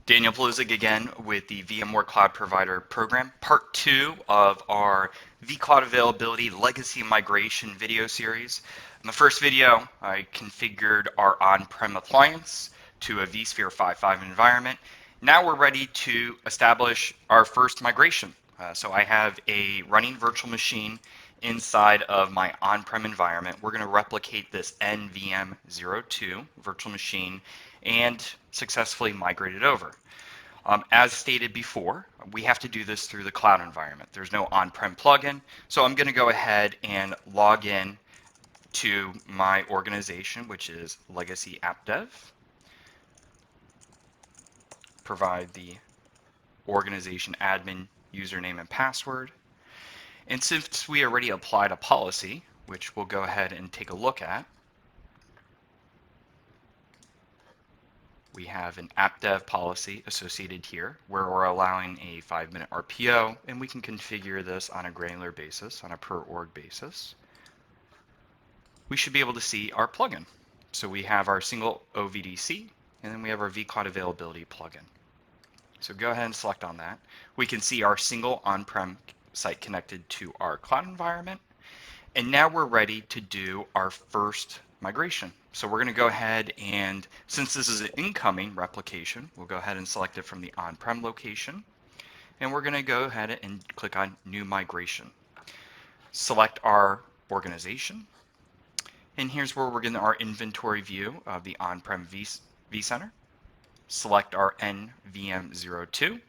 Daniel Paluszek again with the VMware Cloud Provider Program, part 2 of our vCloud Availability Legacy Migration video series. In the first video, I configured our on-prem appliance to a vSphere 5.5 environment. Now we're ready to establish our first migration. So I have a running virtual machine inside of my on-prem environment. We're going to replicate this NVM02 virtual machine and successfully migrate it over. As stated before, we have to do this through the cloud environment. There's no on-prem plugin, so I'm going to go ahead and log in to my organization, which is Legacy App Dev. Provide the organization admin username and password. And since we already applied a policy, which we'll go ahead and take a look at, we have an app dev policy associated here where we're allowing a 5-minute RPO, and we can configure this on a granular basis, on a per org basis. We should be able to see our plugin. So we have our single OVDC, and then we have our vCloud availability plugin. So go ahead and select on that. We can see our single on-prem site connected to our cloud environment. And now we're ready to do our first migration. So we're going to go ahead and, since this is an incoming replication, we'll go ahead and select it from the on-prem location. And we're going to go ahead and click on New Migration. Select our organization. And here's where we're getting our inventory view of the on-prem vCenter. Select our NVM02.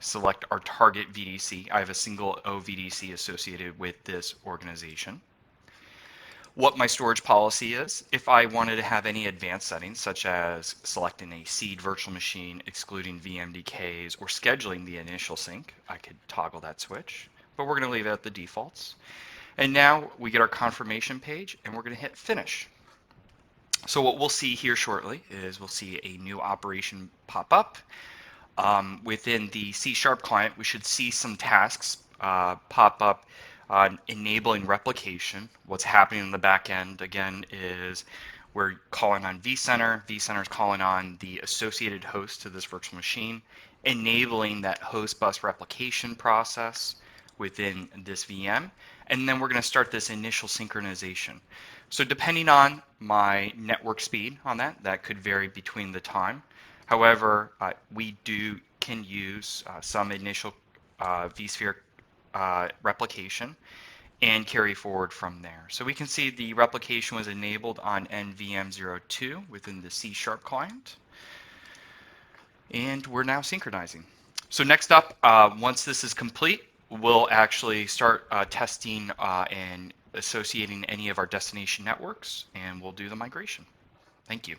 Select our target VDC. I have a single OVDC associated with this organization. What my storage policy is, if I wanted to have any advanced settings, such as selecting a seed virtual machine, excluding VMDKs, or scheduling the initial sync, I could toggle that switch, but we're going to leave it at the defaults. And now we get our confirmation page, and we're going to hit finish. So what we'll see here shortly is we'll see a new operation pop up. Within the C# client, we should see some tasks pop up on enabling replication. What's happening in the back end, again, is we're calling on vCenter. vCenter is calling on the associated host to this virtual machine, enabling that host bus replication process within this VM. And then we're going to start this initial synchronization. So depending on my network speed on that could vary between the time. However, we can use some initial vSphere replication and carry forward from there. So we can see the replication was enabled on NVM02 within the C# client. And we're now synchronizing. So next up, once this is complete, we'll actually start testing and associating any of our destination networks, and we'll do the migration. Thank you.